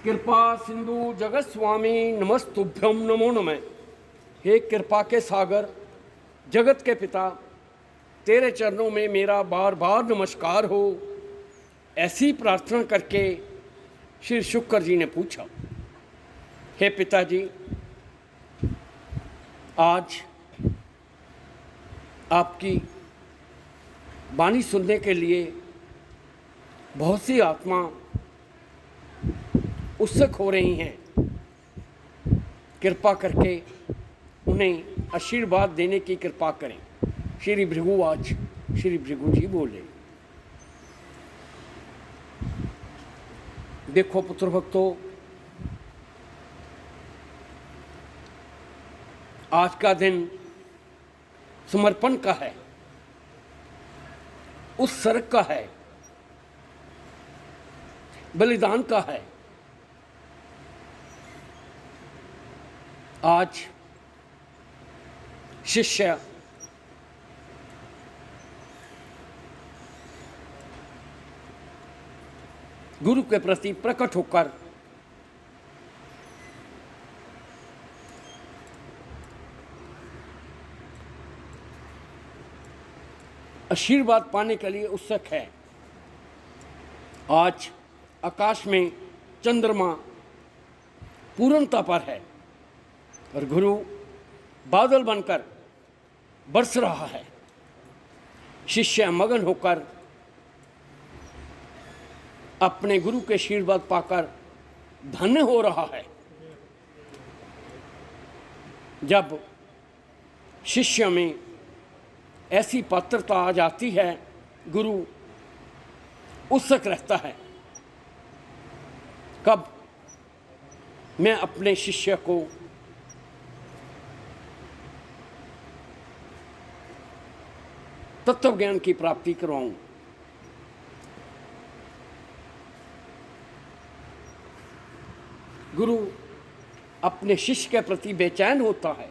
कृपा सिंधु जगत स्वामी नमस्तुभ्यम नमो नमः। हे कृपा के सागर, जगत के पिता, तेरे चरणों में मेरा बार बार नमस्कार हो। ऐसी प्रार्थना करके श्री शुक्र जी ने पूछा, हे पिताजी, आज आपकी वाणी सुनने के लिए बहुत सी आत्मा उत्सुक हो रही हैं। कृपा करके उन्हें आशीर्वाद देने की कृपा करें। श्री भृगु आज श्री भृगु जी बोले, देखो पुत्र भक्तों, आज का दिन समर्पण का है, उत्सर्ग का है, बलिदान का है। आज शिष्य गुरु के प्रति प्रकट होकर आशीर्वाद पाने के लिए उत्सुक है। आज आकाश में चंद्रमा पूर्णता पर है और गुरु बादल बनकर बरस रहा है। शिष्य मगन होकर अपने गुरु के आशीर्वाद पाकर धन्य हो रहा है। जब शिष्य में ऐसी पात्रता आ जाती है, गुरु उत्सुक रहता है, कब मैं अपने शिष्य को तत्व ज्ञान की प्राप्ति करवाऊं। गुरु अपने शिष्य के प्रति बेचैन होता है।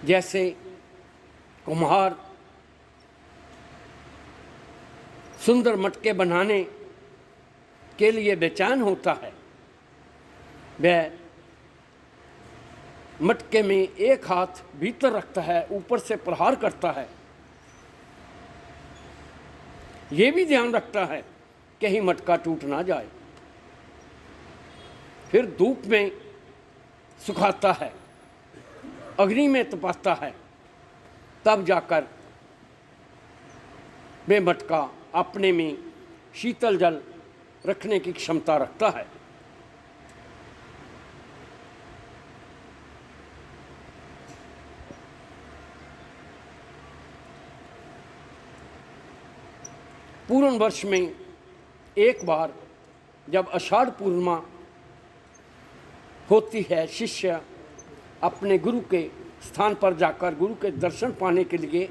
जैसे कुम्हार सुंदर मटके बनाने के लिए बेचैन होता है, वह मटके में एक हाथ भीतर रखता है, ऊपर से प्रहार करता है। ये भी ध्यान रखता है कहीं मटका टूट ना जाए। फिर धूप में सुखाता है, अग्नि में तपाता है, तब जाकर वे मटका अपने में शीतल जल रखने की क्षमता रखता है। पूर्ण वर्ष में एक बार जब आषाढ़ पूर्णिमा होती है, शिष्य अपने गुरु के स्थान पर जाकर गुरु के दर्शन पाने के लिए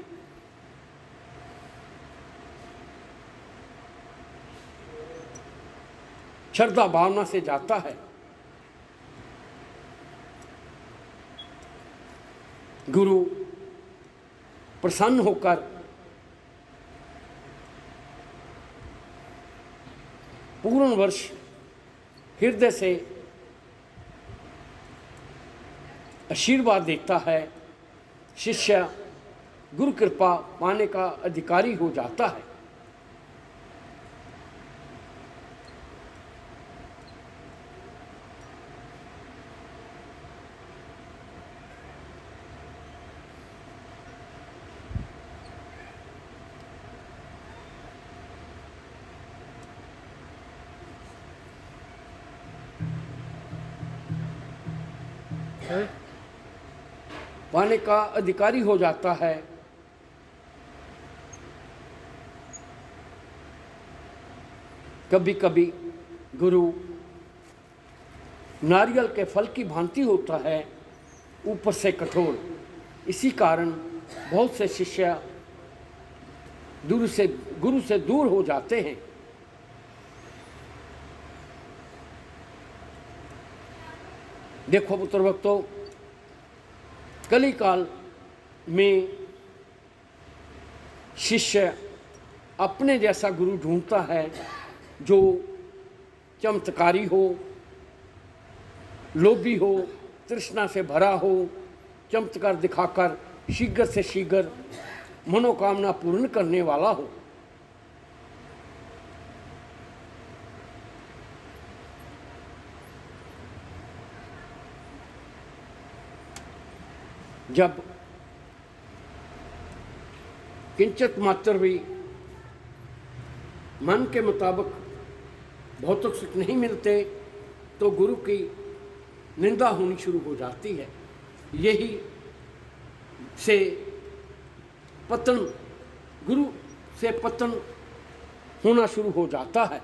श्रद्धा भावना से जाता है। गुरु प्रसन्न होकर पूर्ण वर्ष हृदय से आशीर्वाद देता है। शिष्य गुरु कृपा पाने का अधिकारी हो जाता है। पाने का अधिकारी हो जाता है। कभी कभी गुरु नारियल के फल की भांति होता है, ऊपर से कठोर। इसी कारण बहुत से शिष्य गुरु से दूर हो जाते हैं। देखो पुत्र भक्तों, कली काल में शिष्य अपने जैसा गुरु ढूंढता है जो चमत्कारी हो, लोभी हो, तृष्णा से भरा हो, चमत्कार दिखाकर शीघ्र से शीघ्र मनोकामना पूर्ण करने वाला हो। जब किंचित मात्र भी मन के मुताबिक भौतिक सुख नहीं मिलते तो गुरु की निंदा होनी शुरू हो जाती है। यही से पतन, गुरु से पतन होना शुरू हो जाता है।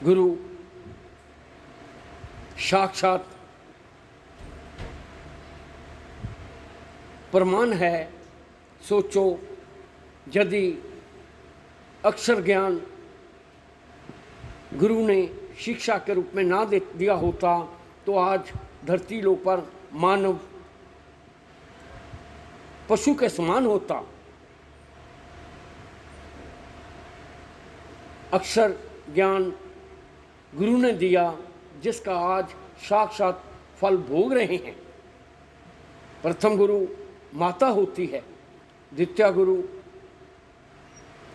गुरु साक्षात प्रमाण है। सोचो, यदि अक्षर ज्ञान गुरु ने शिक्षा के रूप में ना दिया होता तो आज धरती लोक पर मानव पशु के समान होता। अक्षर ज्ञान गुरु ने दिया, जिसका आज साक्षात फल भोग रहे हैं। प्रथम गुरु माता होती है, द्वितीय गुरु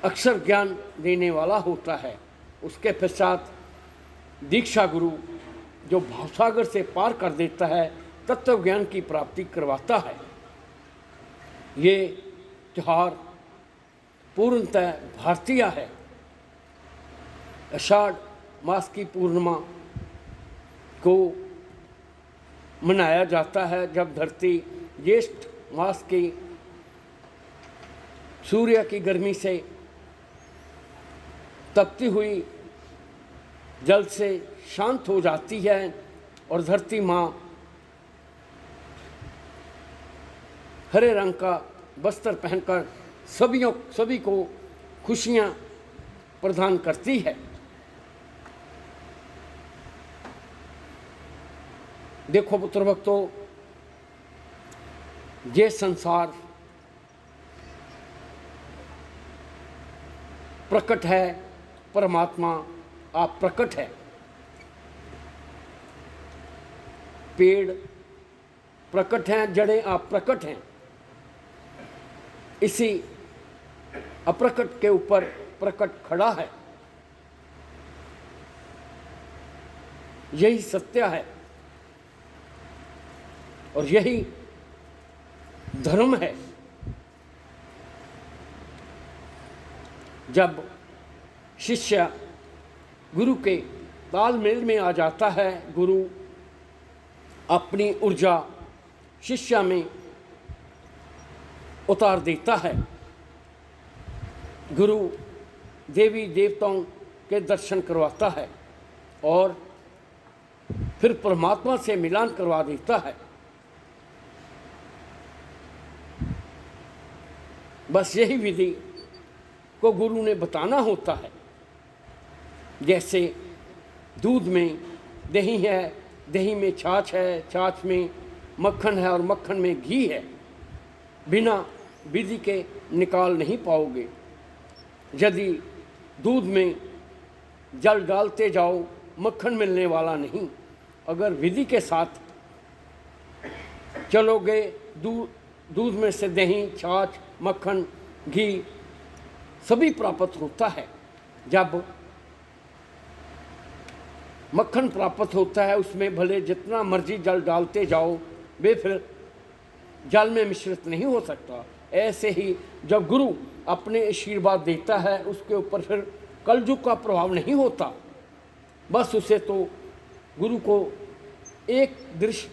अक्षर ज्ञान देने वाला होता है, उसके पश्चात दीक्षा गुरु जो भावसागर से पार कर देता है, तत्व ज्ञान की प्राप्ति करवाता है। ये त्यौहार पूर्णतः भारतीय है। आषाढ़ मास की पूर्णिमा को मनाया जाता है, जब धरती ज्येष्ठ मास की सूर्य की गर्मी से तपती हुई जल से शांत हो जाती है और धरती माँ हरे रंग का वस्त्र पहनकर सभी को खुशियाँ प्रदान करती है। देखो पुत्र भक्तों, ये संसार प्रकट है, परमात्मा आप प्रकट है। पेड़ प्रकट हैं, जड़ें आप प्रकट हैं। इसी अप्रकट के ऊपर प्रकट खड़ा है। यही सत्य है और यही धर्म है। जब शिष्य गुरु के तालमेल में आ जाता है, गुरु अपनी ऊर्जा शिष्य में उतार देता है। गुरु देवी देवताओं के दर्शन करवाता है और फिर परमात्मा से मिलान करवा देता है। बस यही विधि को गुरु ने बताना होता है। जैसे दूध में दही है, दही में छाछ है, छाछ में मक्खन है और मक्खन में घी है, बिना विधि के निकाल नहीं पाओगे। यदि दूध में जल डालते जाओ, मक्खन मिलने वाला नहीं। अगर विधि के साथ चलोगे, दूध में से दही, छाछ, मक्खन, घी सभी प्राप्त होता है। जब मक्खन प्राप्त होता है, उसमें भले जितना मर्जी जल डालते जाओ, वे फिर जल में मिश्रित नहीं हो सकता। ऐसे ही जब गुरु अपने आशीर्वाद देता है, उसके ऊपर फिर कलयुग का प्रभाव नहीं होता। बस उसे तो गुरु को एक दृश्य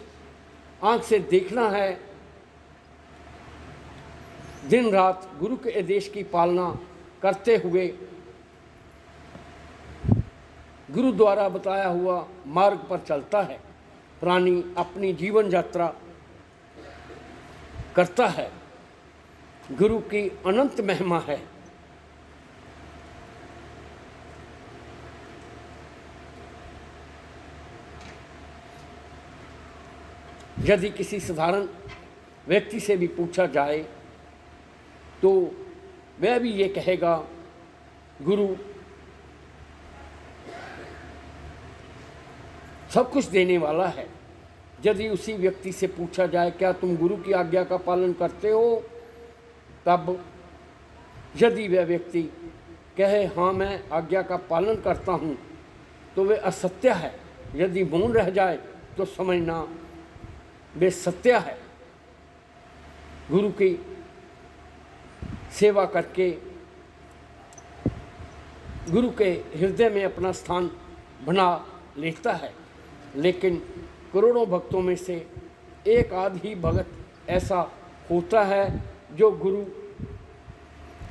आँख से देखना है, दिन रात गुरु के आदेश की पालना करते हुए गुरु द्वारा बताया हुआ मार्ग पर चलता है। प्राणी अपनी जीवन यात्रा करता है। गुरु की अनंत महिमा है। यदि किसी साधारण व्यक्ति से भी पूछा जाए तो वह भी ये कहेगा गुरु सब कुछ देने वाला है। यदि उसी व्यक्ति से पूछा जाए क्या तुम गुरु की आज्ञा का पालन करते हो, तब यदि वह व्यक्ति कहे हाँ मैं आज्ञा का पालन करता हूँ, तो वे असत्य है। यदि मौन रह जाए तो समझना वे सत्य है। गुरु की सेवा करके गुरु के हृदय में अपना स्थान बना लेता है, लेकिन करोड़ों भक्तों में से एक आध ही भगत ऐसा होता है जो गुरु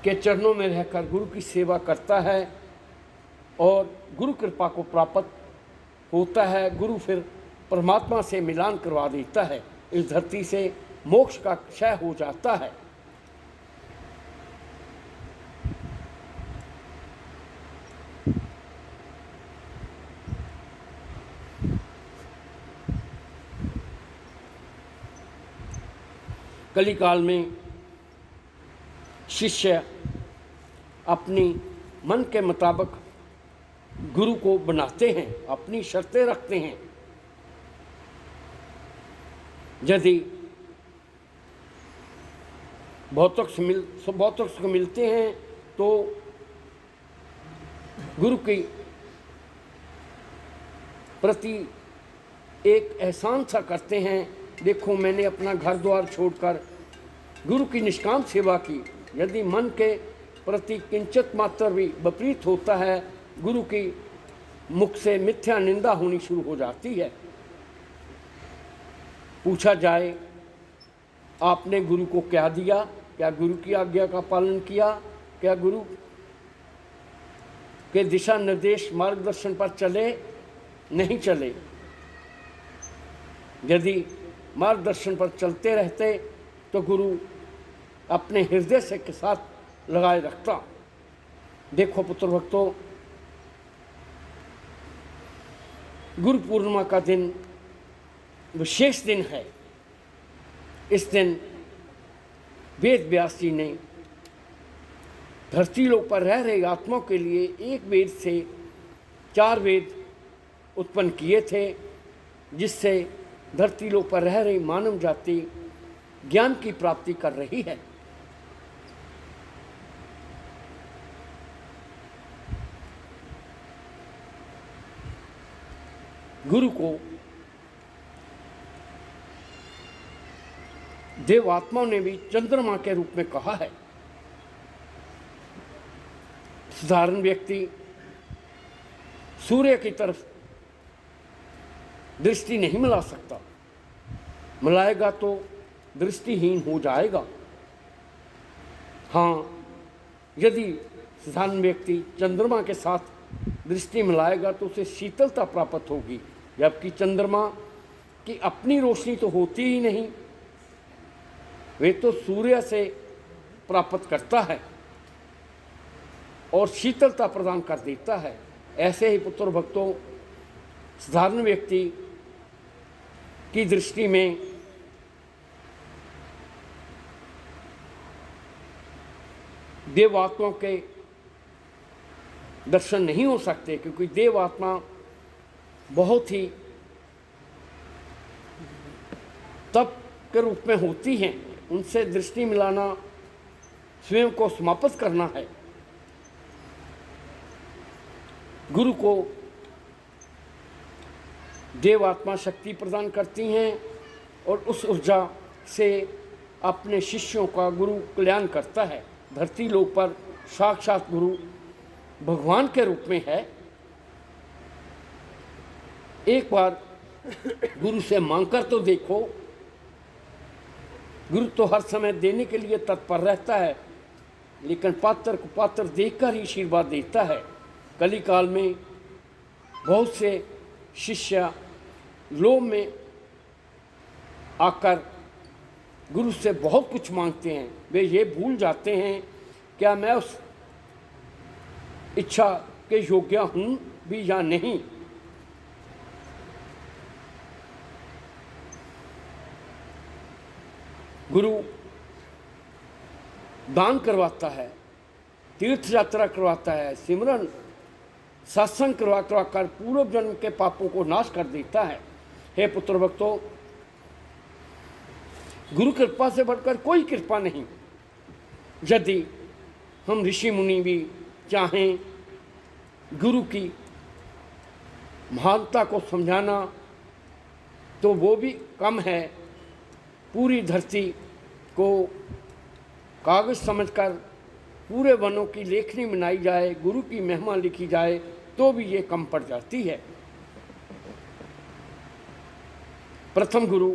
के चरणों में रहकर गुरु की सेवा करता है और गुरु कृपा को प्राप्त होता है। गुरु फिर परमात्मा से मिलान करवा देता है। इस धरती से मोक्ष का क्षय हो जाता है। कलिकाल में शिष्य अपनी मन के मुताबिक गुरु को बनाते हैं, अपनी शर्तें रखते हैं। यदि भौतिक सुख मिलते हैं तो गुरु की प्रति एक एहसान सा करते हैं। देखो मैंने अपना घर द्वार छोड़कर गुरु की निष्काम सेवा की। यदि मन के प्रति किंचित मात्र भी विपरीत होता है, गुरु की मुख से मिथ्या निंदा होनी शुरू हो जाती है। पूछा जाए आपने गुरु को क्या दिया, क्या गुरु की आज्ञा का पालन किया, क्या गुरु के दिशा निर्देश मार्गदर्शन पर चले, नहीं चले। यदि मार्गदर्शन पर चलते रहते तो गुरु अपने हृदय से के साथ लगाए रखता। देखो पुत्र भक्तों, गुरु पूर्णिमा का दिन विशेष दिन है। इस दिन वेद व्यास जी ने धरती लोक पर रह रहे आत्माओं के लिए एक वेद से 4 वेद उत्पन्न किए थे, जिससे धरती लोक पर रह रही मानव जाति ज्ञान की प्राप्ति कर रही है। गुरु को देव आत्माओं ने भी चंद्रमा के रूप में कहा है। साधारण व्यक्ति सूर्य की तरफ दृष्टि नहीं मिला सकता, मिलाएगा तो दृष्टिहीन हो जाएगा। हाँ, यदि साधारण व्यक्ति चंद्रमा के साथ दृष्टि मिलाएगा तो उसे शीतलता प्राप्त होगी, जबकि चंद्रमा की अपनी रोशनी तो होती ही नहीं, वे तो सूर्य से प्राप्त करता है और शीतलता प्रदान कर देता है। ऐसे ही पुत्र भक्तों, साधारण व्यक्ति की दृष्टि में देव आत्माओं के दर्शन नहीं हो सकते, क्योंकि देव आत्मा बहुत ही तप के रूप में होती हैं। उनसे दृष्टि मिलाना स्वयं को समाप्त करना है। गुरु को देव आत्मा शक्ति प्रदान करती हैं और उस ऊर्जा से अपने शिष्यों का गुरु कल्याण करता है। धरती लोक पर साक्षात गुरु भगवान के रूप में है। एक बार गुरु से मांगकर तो देखो। गुरु तो हर समय देने के लिए तत्पर रहता है, लेकिन पात्र को पात्र देखकर ही आशीर्वाद देता है। कलिकाल में बहुत से शिष्य लोभ में आकर गुरु से बहुत कुछ मांगते हैं। वे ये भूल जाते हैं क्या मैं उस इच्छा के योग्य हूँ भी या नहीं। गुरु दान करवाता है, तीर्थ यात्रा करवाता है, सिमरन सत्संग करवा करवा कर पूर्व जन्म के पापों को नाश कर देता है। हे पुत्र भक्तों, गुरु कृपा से बढ़कर कोई कृपा नहीं। यदि हम ऋषि मुनि भी चाहें गुरु की महानता को समझाना तो वो भी कम है। पूरी धरती को कागज समझकर पूरे वनों की लेखनी बनाई जाए, गुरु की महिमा लिखी जाए तो भी ये कम पड़ जाती है। प्रथम गुरु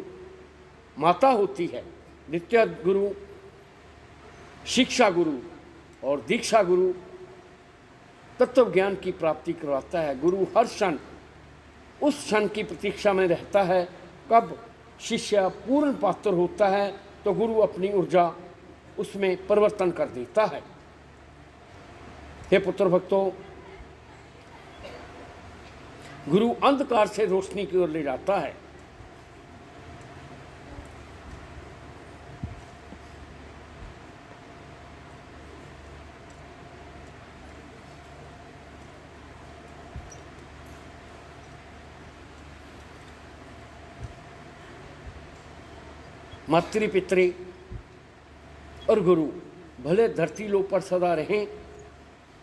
माता होती है, द्वितीय गुरु शिक्षा गुरु और दीक्षा गुरु तत्व ज्ञान की प्राप्ति करवाता है। गुरु हर क्षण उस क्षण की प्रतीक्षा में रहता है कब शिष्य पूर्ण पात्र होता है तो गुरु अपनी ऊर्जा उसमें परिवर्तन कर देता है। हे पुत्र भक्तों, गुरु अंधकार से रोशनी की ओर ले जाता है। मातृ पितृ और गुरु भले धरती लोक पर सदा रहें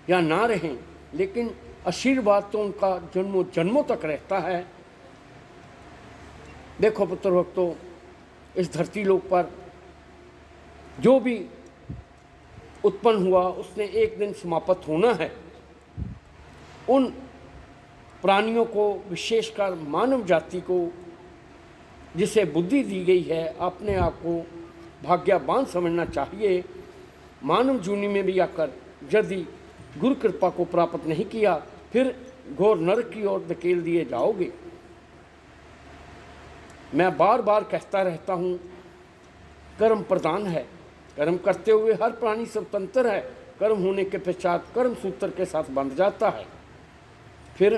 या ना रहें, लेकिन आशीर्वाद तो उनका जन्मों जन्मों तक रहता है। देखो पुत्र भक्तों, इस धरती लोक पर जो भी उत्पन्न हुआ उसने एक दिन समाप्त होना है। उन प्राणियों को, विशेषकर मानव जाति को जिसे बुद्धि दी गई है, अपने आप को भाग्यवान समझना चाहिए। मानव जूनी में भी आकर यदि गुरु कृपा को प्राप्त नहीं किया फिर घोर नरक की ओर धकेल दिए जाओगे। मैं बार बार कहता रहता हूँ, कर्म प्रधान है। कर्म करते हुए हर प्राणी स्वतंत्र है। कर्म होने के पश्चात कर्म सूत्र के साथ बंध जाता है, फिर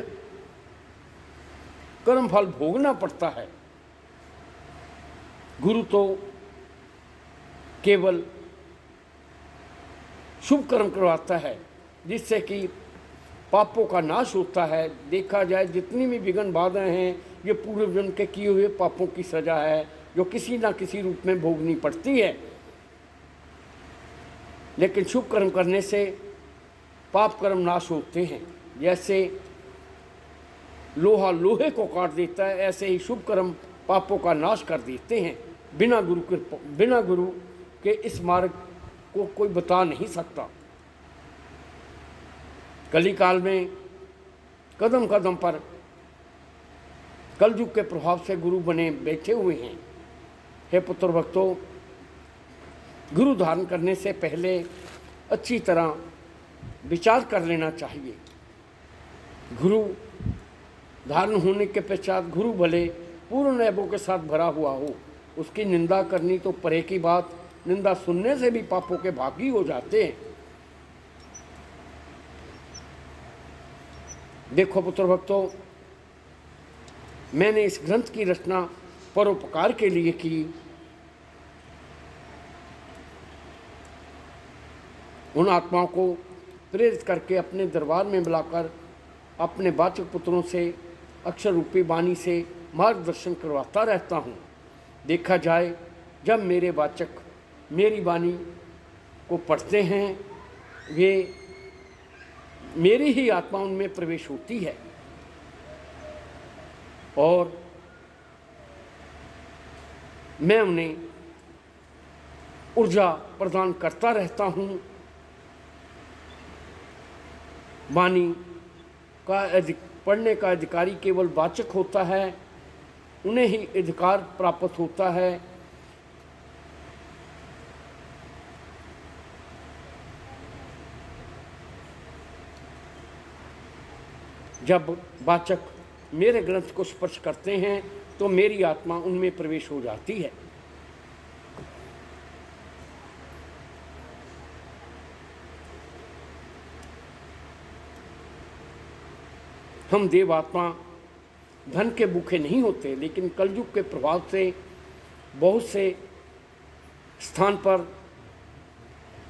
कर्म फल भोगना पड़ता है। गुरु तो केवल शुभ कर्म करवाता है जिससे कि पापों का नाश होता है। देखा जाए जितनी भी विघ्न बाधाएं हैं, ये पूर्व जन्म के किए हुए पापों की सजा है जो किसी ना किसी रूप में भोगनी पड़ती है। लेकिन शुभ कर्म करने से पाप कर्म नाश होते हैं। जैसे लोहा लोहे को काट देता है, ऐसे ही शुभ कर्म पापों का नाश कर देते हैं। बिना गुरु के इस मार्ग को कोई बता नहीं सकता। कली काल में कदम कदम पर कलयुग के प्रभाव से गुरु बने बैठे हुए हैं। हे पुत्र भक्तों, गुरु धारण करने से पहले अच्छी तरह विचार कर लेना चाहिए। गुरु धारण होने के पश्चात गुरु भले पूर्ण ऐबों के साथ भरा हुआ हो, उसकी निंदा करनी तो परे की बात, निंदा सुनने से भी पापों के भागी हो जाते हैं। देखो पुत्र भक्तों, मैंने इस ग्रंथ की रचना परोपकार के लिए की। उन आत्माओं को प्रेरित करके अपने दरबार में बुलाकर अपने वाचक पुत्रों से अक्षर रूपी वाणी से मार्गदर्शन करवाता रहता हूँ। देखा जाए जब मेरे वाचक मेरी वाणी को पढ़ते हैं, वे मेरी ही आत्मा उनमें प्रवेश होती है और मैं उन्हें ऊर्जा प्रदान करता रहता हूँ। वाणी का पढ़ने का अधिकारी केवल वाचक होता है, उन्हें ही अधिकार प्राप्त होता है। जब वाचक मेरे ग्रंथ को स्पर्श करते हैं तो मेरी आत्मा उनमें प्रवेश हो जाती है। हम देवात्मा धन के भूखे नहीं होते, लेकिन कलयुग के प्रभाव से बहुत से स्थान पर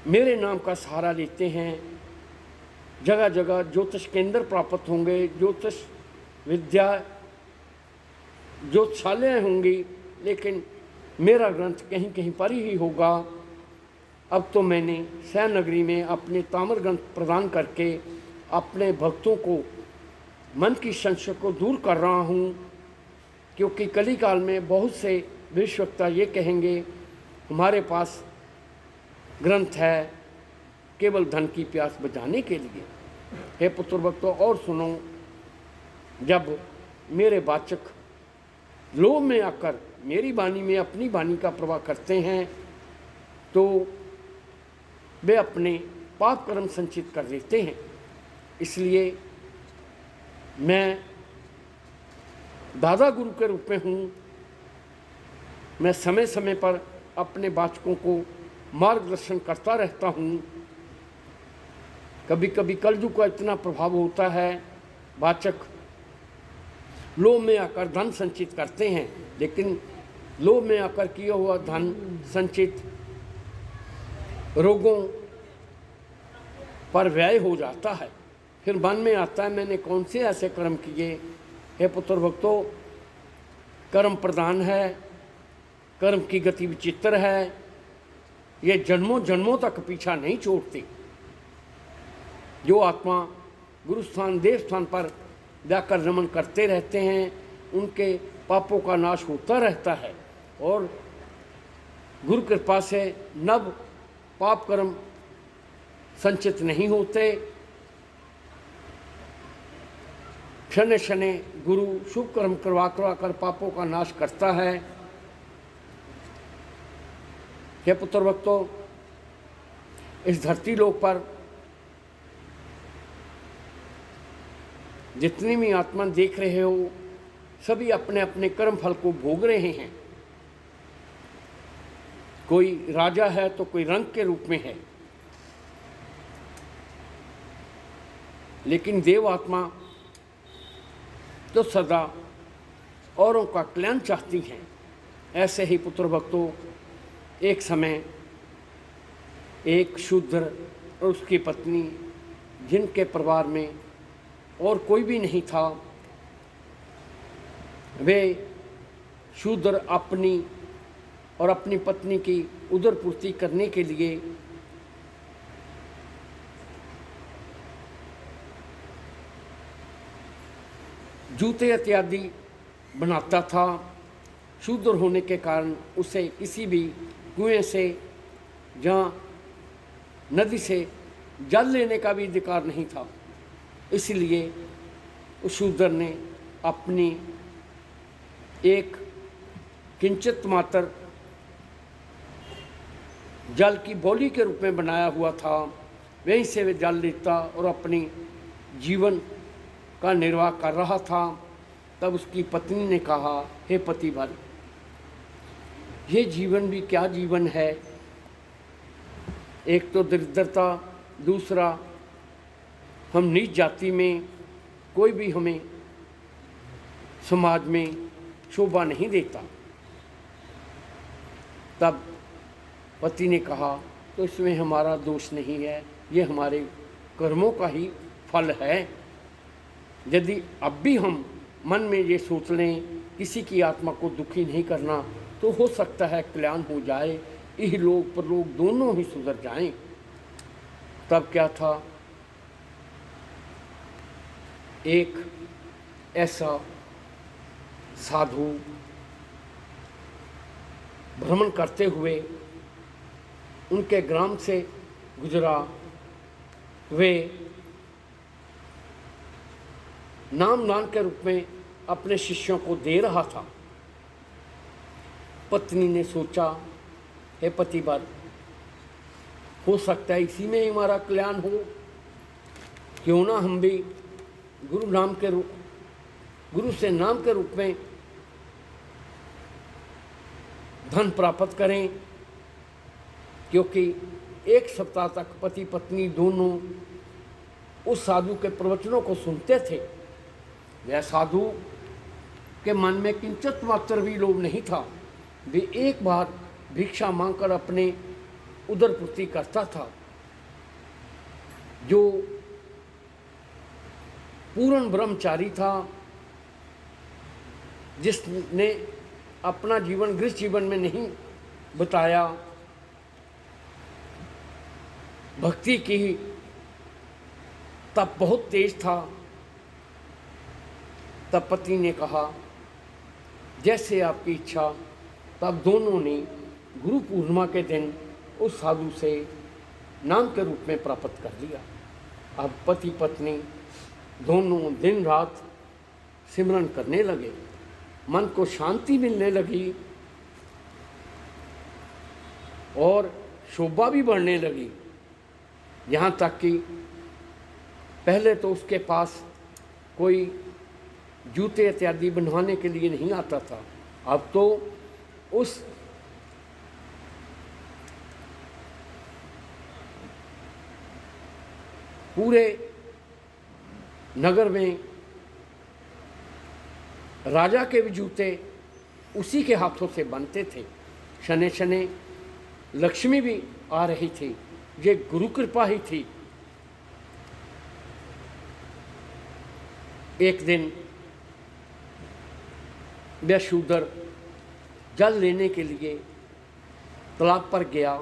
मेरे नाम का सहारा लेते हैं जगह जगह ज्योतिष केंद्र प्राप्त होंगे, ज्योतिष विद्या ज्योतिषालय होंगी, लेकिन मेरा ग्रंथ कहीं कहीं पर ही होगा। अब तो मैंने सैन नगरी में अपने ताम्र ग्रंथ प्रदान करके अपने भक्तों को मन की संशय को दूर कर रहा हूँ, क्योंकि कली काल में बहुत से भविष्यवक्ता ये कहेंगे हमारे पास ग्रंथ है केवल धन की प्यास बुझाने के लिए। हे पुत्र भक्तों, और सुनो, जब मेरे वाचक लोभ में आकर मेरी वाणी में अपनी वाणी का प्रवाह करते हैं तो वे अपने पाप कर्म संचित कर देते हैं। इसलिए मैं दादा गुरु के रूप में हूँ। मैं समय समय पर अपने वाचकों को मार्गदर्शन करता रहता हूँ। कभी कभी कलयुग का इतना प्रभाव होता है, वाचक लोभ में आकर धन संचित करते हैं, लेकिन लोभ में आकर किया हुआ धन संचित रोगों पर व्यय हो जाता है। फिर मन में आता है मैंने कौन से ऐसे कर्म किए। हे पुत्र भक्तों, कर्म प्रधान है, कर्म की गति विचित्र है, ये जन्मों जन्मों तक पीछा नहीं छोड़ती। जो आत्मा गुरु स्थान देव स्थान पर जाकर रमन करते रहते हैं उनके पापों का नाश होता रहता है और गुरु कृपा से नव पाप कर्म संचित नहीं होते। क्षण क्षण गुरु शुभ कर्म करवा कर पापों का नाश करता है। हे पुत्र भक्तों, इस धरती लोक पर जितनी भी आत्मा देख रहे हो सभी अपने अपने कर्म फल को भोग रहे हैं। कोई राजा है तो कोई रंक के रूप में है, लेकिन देव आत्मा तो सदा औरों का कल्याण चाहती हैं। ऐसे ही पुत्र भक्तों, एक समय एक शूद्र और उसकी पत्नी, जिनके परिवार में और कोई भी नहीं था, वे शूद्र अपनी और अपनी पत्नी की उदर पूर्ति करने के लिए जूते इत्यादि बनाता था। शूद्र होने के कारण उसे किसी भी कुएं से जहाँ नदी से जल लेने का भी अधिकार नहीं था। इसलिए उस शूद्र ने अपनी एक किंचित मात्र जल की बोली के रूप में बनाया हुआ था, वहीं से वे जल लेता और अपनी जीवन का निर्वाह कर रहा था। तब उसकी पत्नी ने कहा, हे पतिवर, ये जीवन भी क्या जीवन है। एक तो दरिद्रता, दूसरा हम नीच जाति में कोई भी हमें समाज में शोभा नहीं देता। तब पति ने कहा, तो इसमें हमारा दोष नहीं है, ये हमारे कर्मों का ही फल है। यदि अब भी हम मन में ये सोच लें किसी की आत्मा को दुखी नहीं करना, तो हो सकता है कल्याण हो जाए, इह लोग परलोक दोनों ही सुधर जाएं। तब क्या था, एक ऐसा साधु भ्रमण करते हुए उनके ग्राम से गुजरा। वे नाम दान के रूप में अपने शिष्यों को दे रहा था। पत्नी ने सोचा, हे पतिवर, हो सकता है इसी में हमारा कल्याण हो, क्यों ना हम भी गुरु से नाम के रूप में धन प्राप्त करें। क्योंकि एक सप्ताह तक पति पत्नी दोनों उस साधु के प्रवचनों को सुनते थे। वह साधु के मन में किंचित मात्र भी लोभ नहीं था। वे एक बार भिक्षा मांगकर अपने उदर पूर्ति करता था। जो पूर्ण ब्रह्मचारी था, जिसने अपना जीवन गृहस्थ जीवन में नहीं बिताया, भक्ति की, तब बहुत तेज था। तब पत्नी ने कहा जैसे आपकी इच्छा। तब दोनों ने गुरु पूर्णिमा के दिन उस साधु से नाम के रूप में प्राप्त कर लिया। अब पति पत्नी दोनों दिन रात सिमरन करने लगे, मन को शांति मिलने लगी और शोभा भी बढ़ने लगी। यहाँ तक कि पहले तो उसके पास कोई जूते इत्यादि बनवाने के लिए नहीं आता था, अब तो उस पूरे नगर में राजा के भी जूते उसी के हाथों से बनते थे। शने शने लक्ष्मी भी आ रही थी, ये गुरु कृपा ही थी। एक दिन वह शूद्र जल लेने के लिए तालाब पर गया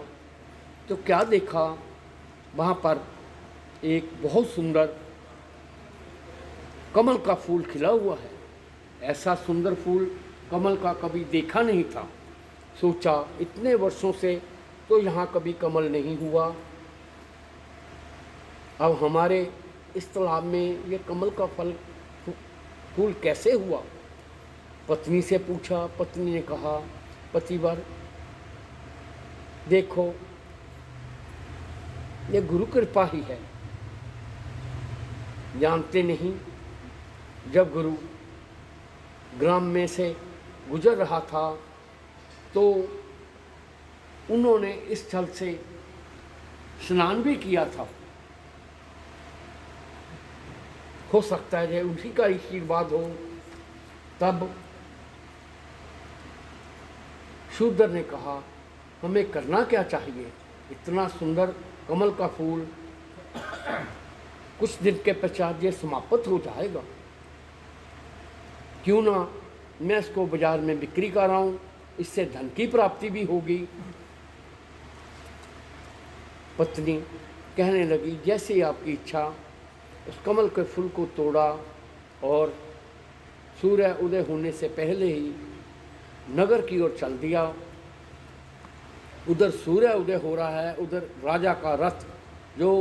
तो क्या देखा, वहाँ पर एक बहुत सुंदर कमल का फूल खिला हुआ है। ऐसा सुंदर फूल कमल का कभी देखा नहीं था। सोचा इतने वर्षों से तो यहाँ कभी कमल नहीं हुआ, अब हमारे इस तालाब में ये कमल का फूल कैसे हुआ। पत्नी से पूछा, पत्नी ने कहा पतिवर देखो ये गुरु कृपा ही है। जानते नहीं, जब गुरु ग्राम में से गुजर रहा था तो उन्होंने इस जल से स्नान भी किया था। हो सकता है उसी का आशीर्वाद हो। तब शूद्र ने कहा हमें करना क्या चाहिए, इतना सुंदर कमल का फूल कुछ दिन के पश्चात ये समाप्त हो जाएगा, क्यों ना मैं इसको बाजार में बिक्री कराऊं, इससे धन की प्राप्ति भी होगी। पत्नी कहने लगी जैसे आपकी इच्छा। उस कमल के फूल को तोड़ा और सूर्य उदय होने से पहले ही नगर की ओर चल दिया। उधर सूर्य उदय हो रहा है, उधर राजा का रथ जो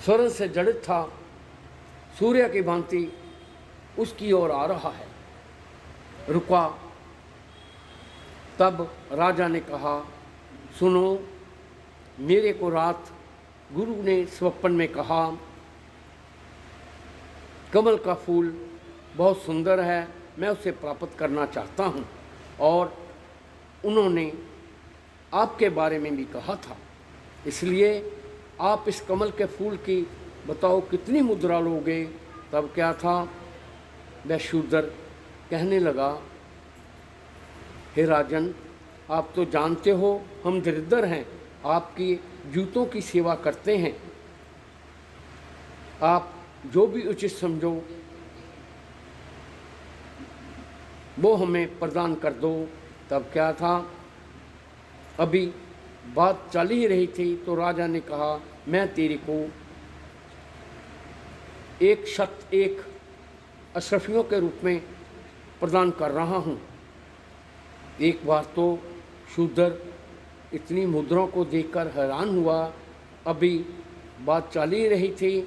स्वर्ण से जड़ित था सूर्य की भांति उसकी ओर आ रहा है। रुका। तब राजा ने कहा सुनो, मेरे को रात गुरु ने स्वप्न में कहा कमल का फूल बहुत सुंदर है, मैं उसे प्राप्त करना चाहता हूँ, और उन्होंने आपके बारे में भी कहा था, इसलिए आप इस कमल के फूल की बताओ कितनी मुद्रा लोगे। तब क्या था, वह शूद्र कहने लगा हे राजन, आप तो जानते हो हम दरिद्र हैं, आपकी जूतों की सेवा करते हैं, आप जो भी उचित समझो वो हमें प्रदान कर दो। तब क्या था, अभी बात चल ही रही थी तो राजा ने कहा मैं तेरे को एक अशरफियों के रूप में प्रदान कर रहा हूँ। एक बार तो शूद्र इतनी मुद्राओं को देखकर हैरान हुआ। अभी बात चल ही रही थी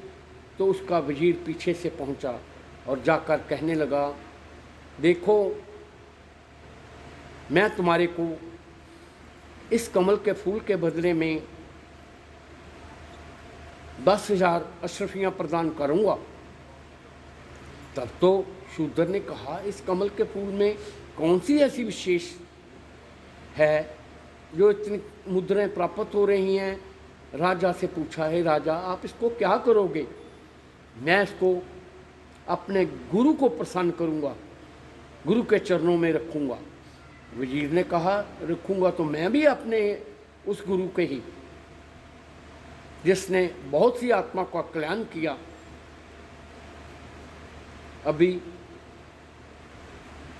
तो उसका वजीर पीछे से पहुंचा और जाकर कहने लगा देखो, मैं तुम्हारे को इस कमल के फूल के बदले में 10,000 अशरफियाँ प्रदान करूँगा। तब तो शूद्र ने कहा इस कमल के फूल में कौन सी ऐसी विशेष है जो इतनी मुद्राएं प्राप्त हो रही हैं। राजा से पूछा है राजा आप इसको क्या करोगे। मैं इसको अपने गुरु को प्रसन्न करूँगा, गुरु के चरणों में रखूँगा। वजीर ने कहा रखूँगा तो मैं भी अपने उस गुरु के ही, जिसने बहुत सी आत्मा का कल्याण किया, अभी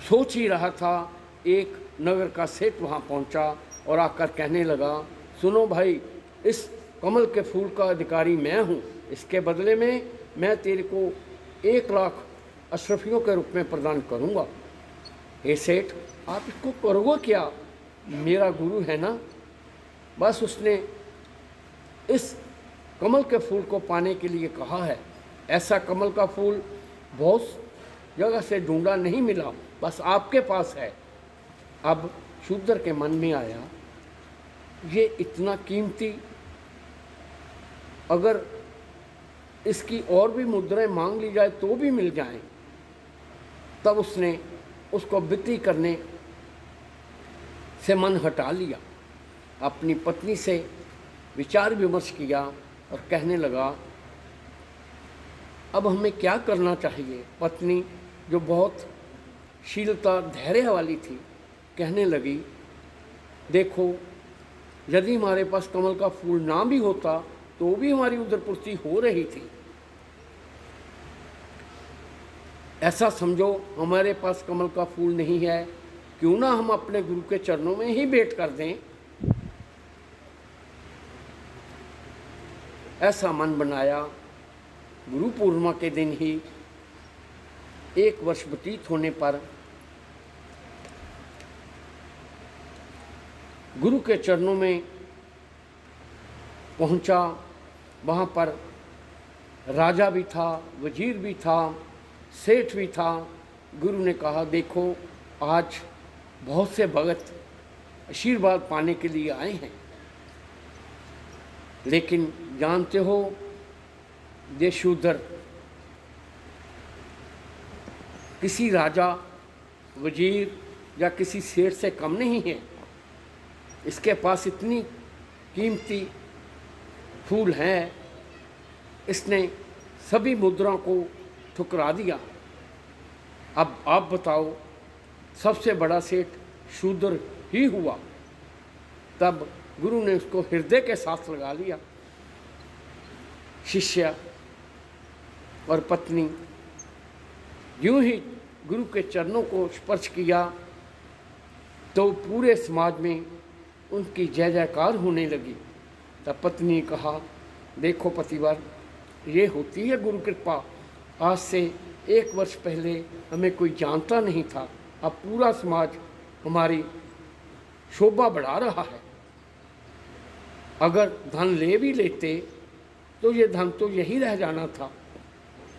सोच ही रहा था, एक नगर का सेठ वहाँ पहुँचा और आकर कहने लगा, सुनो भाई, इस कमल के फूल का अधिकारी मैं हूँ, इसके बदले में मैं तेरे को 1 लाख अशरफियों के रूप में प्रदान करूँगा। हे सेठ, आप इसको करोगे क्या? मेरा गुरु है ना। बस उसने इस कमल के फूल को पाने के लिए कहा है। ऐसा कमल का फूल बहुत जगह से ढूंढा, नहीं मिला, बस आपके पास है। अब शूद्र के मन में आया, ये इतना कीमती, अगर इसकी और भी मुद्राएं मांग ली जाए तो भी मिल जाएं। तब उसने उसको बिक्री करने से मन हटा लिया। अपनी पत्नी से विचार विमर्श किया और कहने लगा, अब हमें क्या करना चाहिए। पत्नी, जो बहुत शीलता धैर्य वाली थी, कहने लगी, देखो, यदि हमारे पास कमल का फूल ना भी होता तो भी हमारी उधरपूर्ति हो रही थी। ऐसा समझो, हमारे पास कमल का फूल नहीं है, क्यों ना हम अपने गुरु के चरणों में ही भेंट कर दें। ऐसा मन बनाया। गुरु पूर्णिमा के दिन ही 1 वर्ष व्यतीत होने पर गुरु के चरणों में पहुंचा। वहाँ पर राजा भी था, वजीर भी था, सेठ भी था। गुरु ने कहा, देखो, आज बहुत से भगत आशीर्वाद पाने के लिए आए हैं, लेकिन जानते हो, ये शूद्र किसी राजा, वजीर या किसी सेठ से कम नहीं है। इसके पास इतनी कीमती फूल हैं, इसने सभी मुद्राओं को ठुकरा दिया। अब आप बताओ, सबसे बड़ा सेठ शूद्र ही हुआ। तब गुरु ने उसको हृदय के साथ लगा लिया। शिष्य और पत्नी यूं ही गुरु के चरणों को स्पर्श किया तो पूरे समाज में उनकी जय जयकार होने लगी। तब पत्नी ने कहा, देखो पतिवर, ये होती है गुरु कृपा। आज से 1 वर्ष पहले हमें कोई जानता नहीं था, अब पूरा समाज हमारी शोभा बढ़ा रहा है। अगर धन ले भी लेते तो ये धन तो यही रह जाना था।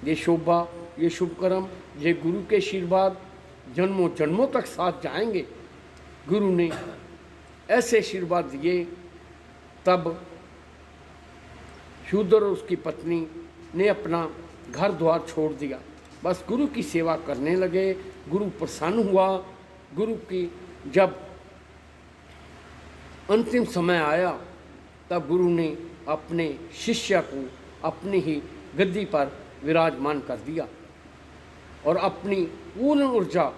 ये शोभा, ये शुभ कर्म, ये गुरु के आशीर्वाद जन्मों जन्मों तक साथ जाएंगे। गुरु ने ऐसे आशीर्वाद दिए। तब शूद्र और उसकी पत्नी ने अपना घर द्वार छोड़ दिया, बस गुरु की सेवा करने लगे। गुरु प्रसन्न हुआ। गुरु की जब अंतिम समय आया, तब गुरु ने अपने शिष्य को अपनी ही गद्दी पर विराजमान कर दिया और अपनी पूर्ण ऊर्जा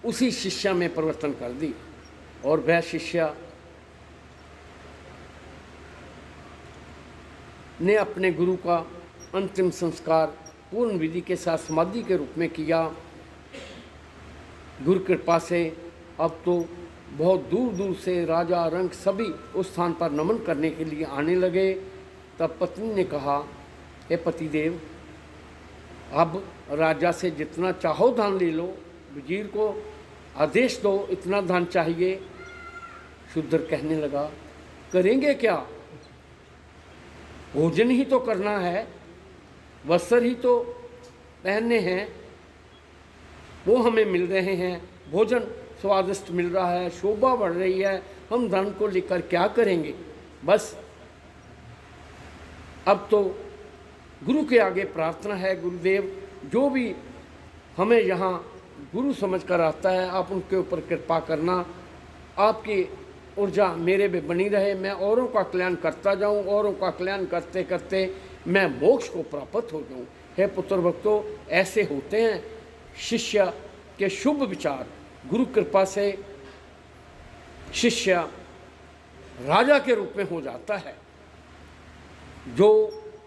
उसी शिष्य में परिवर्तन कर दी। और वह शिष्य ने अपने गुरु का अंतिम संस्कार पूर्ण विधि के साथ समाधि के रूप में किया। गुरु कृपा से अब तो बहुत दूर दूर से राजा, रंक सभी उस स्थान पर नमन करने के लिए आने लगे। तब पत्नी ने कहा, हे पतिदेव, अब राजा से जितना चाहो धन ले लो, वजीर को आदेश दो, इतना धन चाहिए। शूद्र कहने लगा, करेंगे क्या? भोजन ही तो करना है, वस्त्र ही तो पहनने हैं, वो हमें मिल रहे हैं, भोजन स्वादिष्ट मिल रहा है, शोभा बढ़ रही है, हम धन को लेकर क्या करेंगे? बस अब तो गुरु के आगे प्रार्थना है, गुरुदेव जो भी हमें यहाँ गुरु समझकर आता है, आप उनके ऊपर कृपा करना, आपकी ऊर्जा मेरे में बनी रहे, मैं औरों का कल्याण करता जाऊँ, औरों का कल्याण करते करते मैं मोक्ष को प्राप्त हो जाऊँ। हे पुत्र भक्तों, ऐसे होते हैं शिष्य के शुभ विचार। गुरु कृपा से शिष्य राजा के रूप में हो जाता है। जो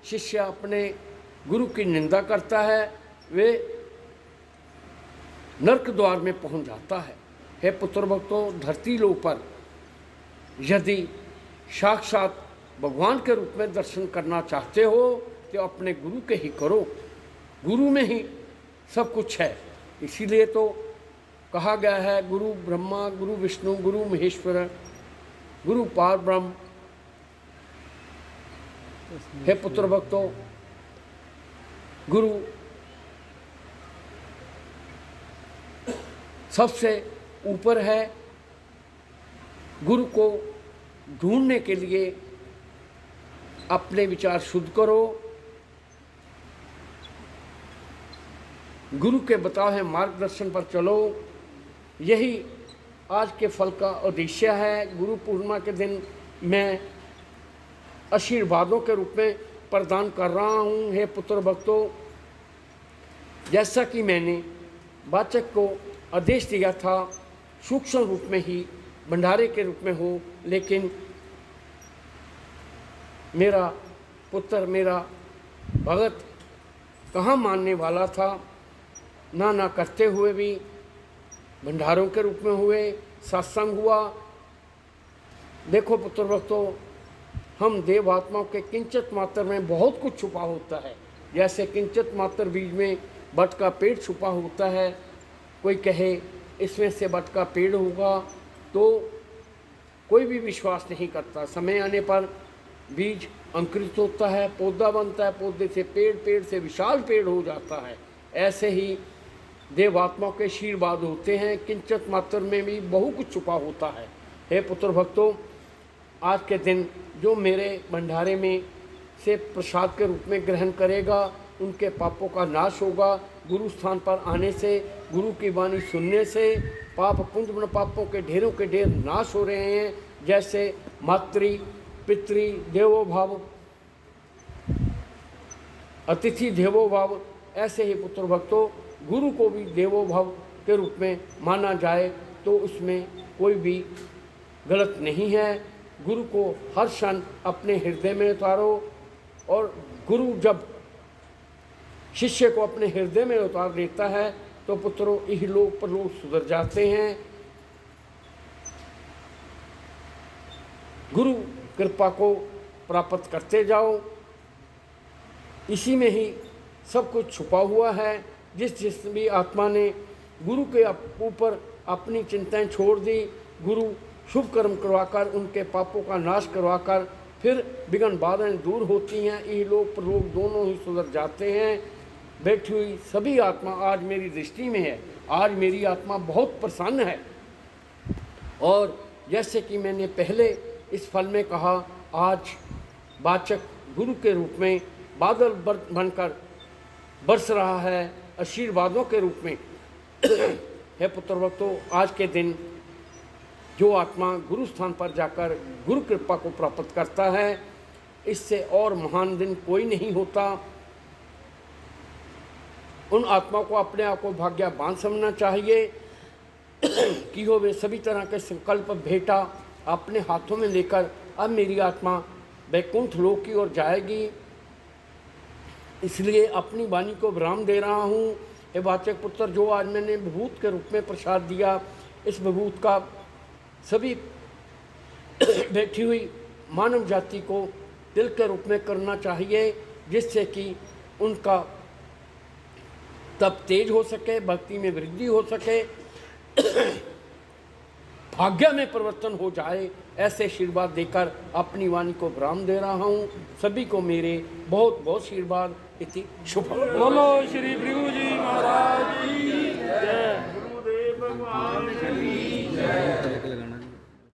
शिष्य अपने गुरु की निंदा करता है, वे नर्क द्वार में पहुंच जाता है। हे पुत्र भक्तों, धरती लोक पर यदि साक्षात भगवान के रूप में दर्शन करना चाहते हो तो अपने गुरु के ही करो। गुरु में ही सब कुछ है। इसीलिए तो कहा गया है, गुरु ब्रह्मा गुरु विष्णु गुरु महेश्वर गुरु पार ब्रह्म। हे पुत्र भक्तों, गुरु सबसे ऊपर है। गुरु को ढूंढने के लिए अपने विचार शुद्ध करो, गुरु के बताए मार्गदर्शन पर चलो। यही आज के फल का उद्देश्य है। गुरु पूर्णिमा के दिन मैं आशीर्वादों के रूप में प्रदान कर रहा हूँ। हे पुत्र भक्तों, जैसा कि मैंने वाचक को आदेश दिया था, सूक्ष्म रूप में ही भंडारे के रूप में हो, लेकिन मेरा पुत्र, मेरा भगत कहाँ मानने वाला था। ना करते हुए भी भंडारों के रूप में हुए, सत्संग हुआ। देखो पुत्र भक्तों, हम देव आत्माओं के किंचित मात्र में बहुत कुछ छुपा होता है। जैसे किंचित मात्र बीज में बट का पेड़ छुपा होता है। कोई कहे इसमें से बट का पेड़ होगा तो कोई भी विश्वास नहीं करता। समय आने पर बीज अंकुरित होता है, पौधा बनता है, पौधे से पेड़, पेड़ से विशाल पेड़ हो जाता है। ऐसे ही देवात्माओं के आशीर्वाद होते हैं। किंचित मात्र में भी बहुत कुछ छुपा होता है। हे पुत्र भक्तों, आज के दिन जो मेरे भंडारे में से प्रसाद के रूप में ग्रहण करेगा, उनके पापों का नाश होगा। गुरु स्थान पर आने से, गुरु की वाणी सुनने से पाप पुण्य पापों के ढेरों के ढेर नाश हो रहे हैं। जैसे मातृ पितृ देवो भाव, अतिथि देवो भाव, ऐसे ही पुत्र भक्तों गुरु को भी देवो भाव के रूप में माना जाए तो उसमें कोई भी गलत नहीं है। गुरु को हर क्षण अपने हृदय में उतारो, और गुरु जब शिष्य को अपने हृदय में उतार देता है तो पुत्रों इहलोक परलोक सुधर जाते हैं। गुरु कृपा को प्राप्त करते जाओ। इसी में ही सब कुछ छुपा हुआ है। जिस भी आत्मा ने गुरु के ऊपर अपनी चिंताएं छोड़ दी, गुरु शुभ कर्म करवाकर उनके पापों का नाश करवाकर फिर विघ्न बाधाएं दूर होती हैं, इहलोक परलोक दोनों ही सुधर जाते हैं। बैठी हुई सभी आत्मा आज मेरी दृष्टि में है। आज मेरी आत्मा बहुत प्रसन्न है। और जैसे कि मैंने पहले इस फल में कहा, आज वाचक गुरु के रूप में बादल बनकर बरस रहा है आशीर्वादों के रूप में। हे पुत्र भक्तों, आज के दिन जो आत्मा गुरु स्थान पर जाकर गुरु कृपा को प्राप्त करता है, इससे और महान दिन कोई नहीं होता। उन आत्माओं को अपने आप को भाग्यवान समझना चाहिए कि हो वे सभी तरह के संकल्प भेटा अपने हाथों में लेकर अब मेरी आत्मा वैकुंठ लोक की ओर जाएगी। इसलिए अपनी वाणी को विराम दे रहा हूँ। हे वाचक पुत्र, जो आज मैंने विभूत के रूप में प्रसाद दिया, इस विभूत का सभी बैठी हुई मानव जाति को तिल के रूप में करना चाहिए, जिससे कि उनका तप तेज हो सके, भक्ति में वृद्धि हो सके, भाग्य में परिवर्तन हो जाए। ऐसे आशीर्वाद देकर अपनी वाणी को विराम दे रहा हूँ। सभी को मेरे बहुत बहुत आशीर्वाद। इति शुभ। बोलो श्री भृगु जी